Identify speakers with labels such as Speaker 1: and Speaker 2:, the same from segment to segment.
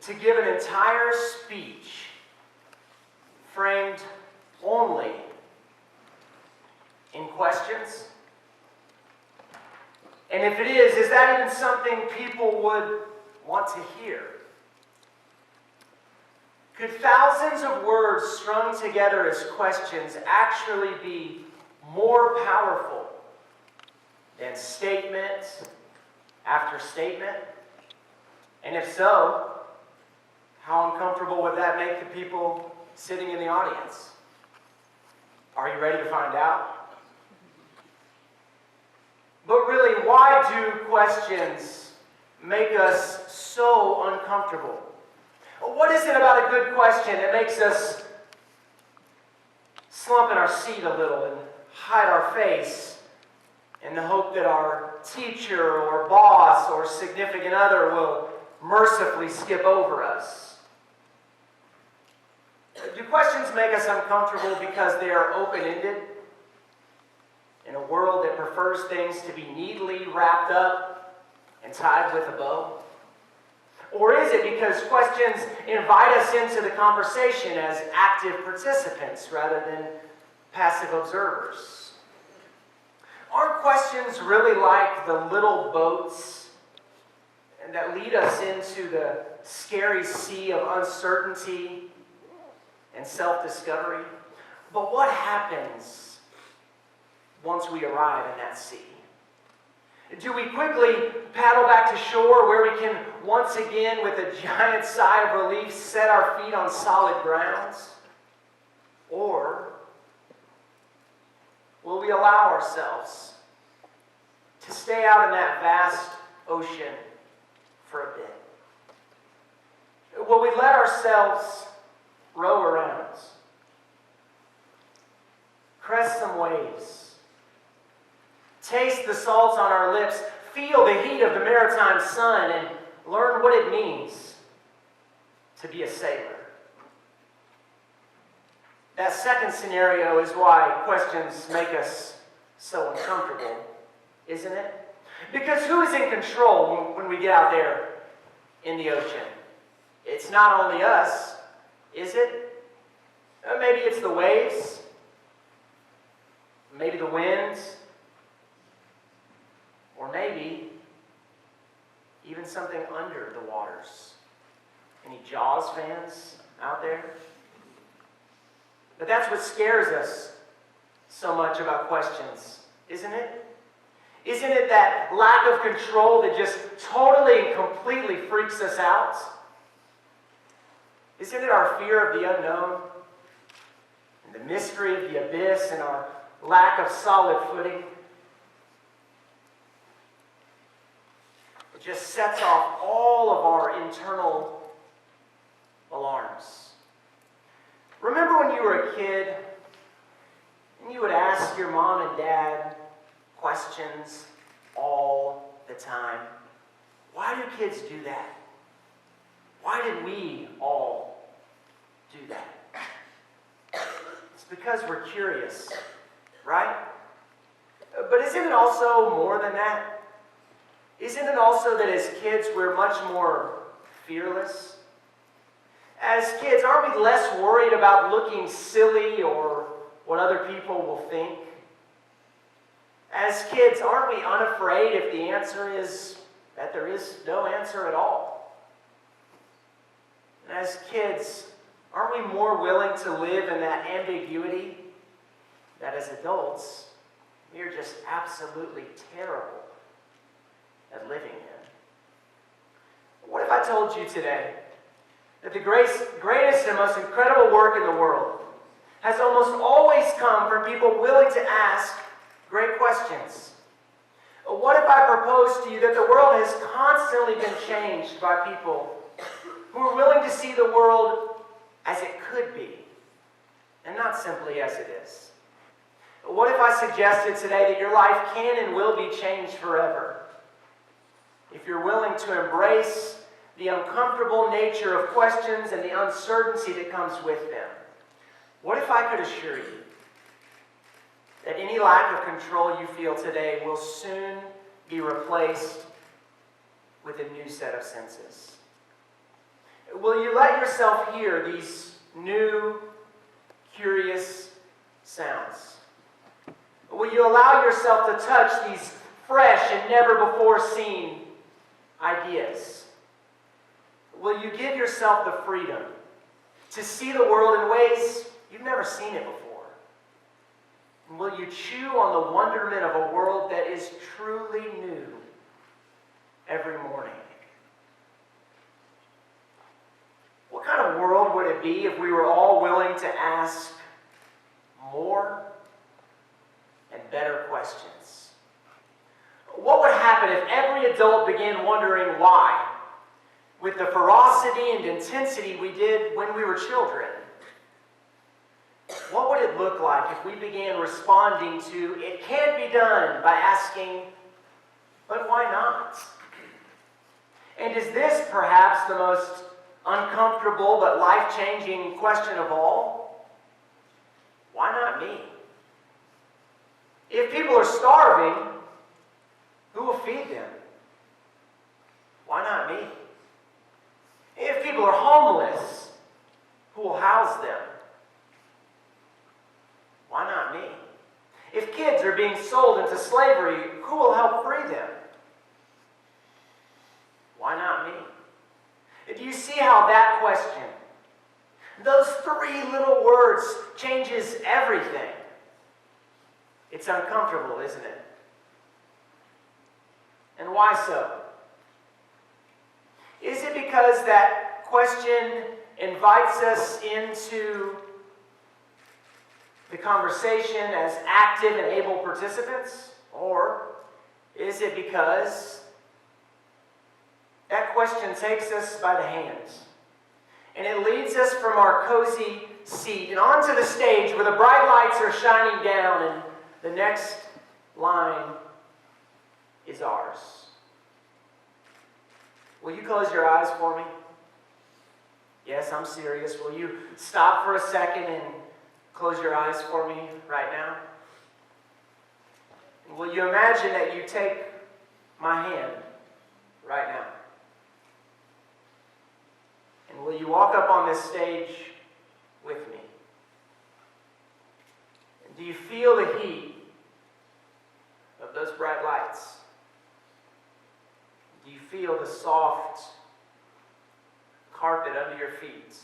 Speaker 1: to give an entire speech framed only in questions? And if it is that even something people would want to hear? Could thousands of words strung together as questions actually be more powerful than statement after statement? And if so, how uncomfortable would that make the people sitting in the audience? Are you ready to find out? But really, why do questions make us so uncomfortable? What is it about a good question that makes us slump in our seat a little and hide our face in the hope that our teacher or boss or significant other will mercifully skip over us? Do questions make us uncomfortable because they are open-ended in a world that prefers things to be neatly wrapped up and tied with a bow? Or is it because questions invite us into the conversation as active participants rather than passive observers? Aren't questions really like the little boats that lead us into the scary sea of uncertainty and self-discovery? But what happens once we arrive in that sea? Do we quickly paddle back to shore where we can once again, with a giant sigh of relief, set our feet on solid grounds? Or will we allow ourselves to stay out in that vast ocean for a bit? Will we let ourselves row around, crest some waves, taste the salt on our lips, feel the heat of the maritime sun, and learn what it means to be a sailor? That second scenario is why questions make us so uncomfortable, isn't it? Because who is in control when we get out there in the ocean? It's not only us, is it? Maybe it's the waves, maybe the winds, or maybe even something under the waters. Any Jaws fans out there? But that's what scares us so much about questions, isn't it? Isn't it that lack of control that just totally and completely freaks us out? Isn't it our fear of the unknown and the mystery of the abyss and our lack of solid footing? It just sets off all of our internal alarms. Remember when you were a kid and you would ask your mom and dad questions all the time? Why do kids do that? Why did we all do that? It's because we're curious, right? But isn't it also more than that? Isn't it also that as kids we're much more fearless? As kids, aren't we less worried about looking silly or what other people will think? As kids, aren't we unafraid if the answer is that there is no answer at all? And as kids, aren't we more willing to live in that ambiguity that as adults, we are just absolutely terrible at living in? What if I told you today that the greatest and most incredible work in the world has almost always come from people willing to ask great questions? What if I proposed to you that the world has constantly been changed by people who are willing to see the world as it could be and not simply as it is? What if I suggested today that your life can and will be changed forever if you're willing to embrace the uncomfortable nature of questions and the uncertainty that comes with them? What if I could assure you that any lack of control you feel today will soon be replaced with a new set of senses? Will you let yourself hear these new, curious sounds? Will you allow yourself to touch these fresh and never-before-seen ideas? Will you give yourself the freedom to see the world in ways you've never seen it before? And will you chew on the wonderment of a world that is truly new every morning? What kind of world would it be if we were all willing to ask more and better questions? What would happen if every adult began wondering why, with the ferocity and intensity we did when we were children? What would it look like if we began responding to "it can't be done" by asking, "but why not?" And is this perhaps the most uncomfortable but life-changing question of all? Why not me? If people are starving, who will feed them? Why not me? If people are homeless, who will house them? Why not me? If kids are being sold into slavery, who will help free them? Why not me? Do you see how that question, those three little words, changes everything? It's uncomfortable, isn't it? And why so? Is it because that question invites us into the conversation as active and able participants? Or is it because that question takes us by the hands and it leads us from our cozy seat and onto the stage where the bright lights are shining down and the next line is ours? Will you close your eyes for me? Yes, I'm serious. Will you stop for a second and close your eyes for me right now? And will you imagine that you take my hand right now? And will you walk up on this stage with me? And do you feel the heat of those bright lights? Do you feel the soft carpet under your feet?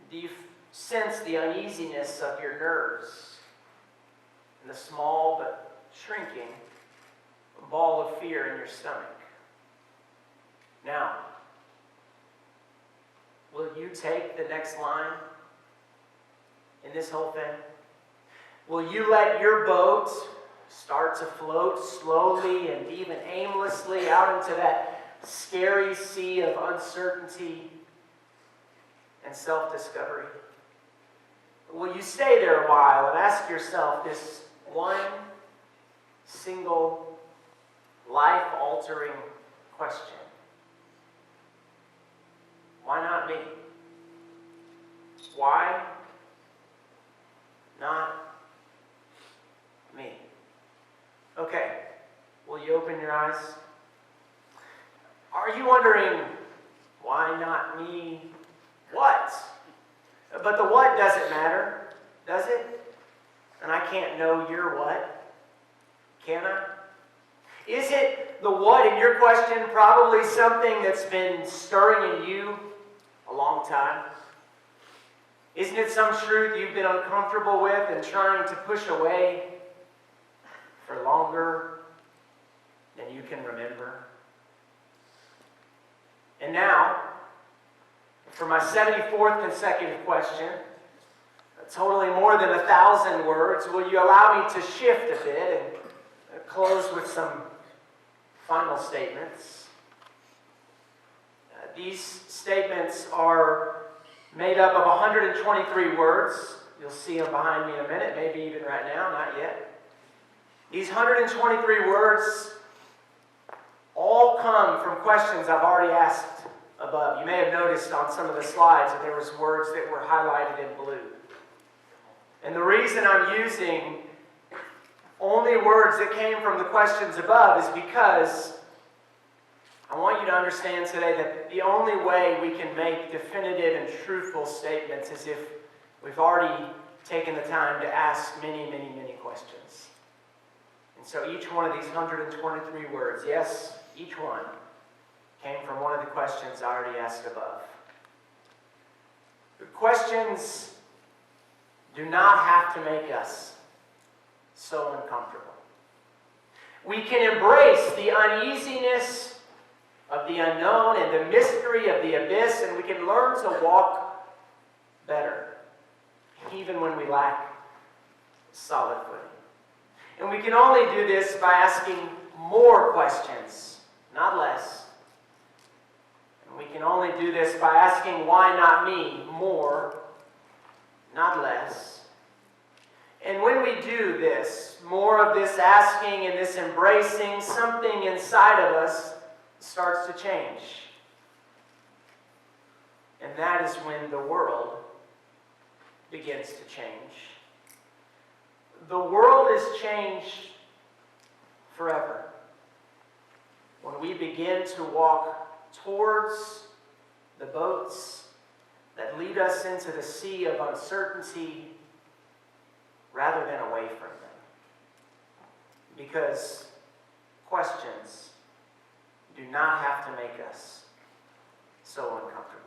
Speaker 1: Do you sense the uneasiness of your nerves and the small but shrinking ball of fear in your stomach? Now, will you take the next line in this whole thing? Will you let your boat start to float slowly and even aimlessly out into that scary sea of uncertainty and self-discovery? Will you stay there a while and ask yourself this one single life-altering question? Why not me? Why not me? Okay, will you open your eyes? Are you wondering, why not me? What? But the what doesn't matter, does it? And I can't know your what, can I? Is it the what in your question probably something that's been stirring in you a long time? Isn't it some truth you've been uncomfortable with and trying to push away for longer than you can remember? And now, for my 74th consecutive question, totaling more than 1,000 words, will you allow me to shift a bit and close with some final statements? These statements are made up of 123 words. You'll see them behind me in a minute, maybe even right now, not yet. These 123 words all come from questions I've already asked above. You may have noticed on some of the slides that there was words that were highlighted in blue. And the reason I'm using only words that came from the questions above is because I want you to understand today that the only way we can make definitive and truthful statements is if we've already taken the time to ask many, many, many questions. And so each one of these 123 words, yes, each one, came from one of the questions I already asked above. The questions do not have to make us so uncomfortable. We can embrace the uneasiness of the unknown and the mystery of the abyss, and we can learn to walk better, even when we lack solid footing. And we can only do this by asking more questions, not less. And we can only do this by asking, why not me, more, not less. And when we do this, more of this asking and this embracing, something inside of us starts to change. And that is when the world begins to change. The world is changed forever when we begin to walk towards the boats that lead us into the sea of uncertainty rather than away from them. Because questions do not have to make us so uncomfortable.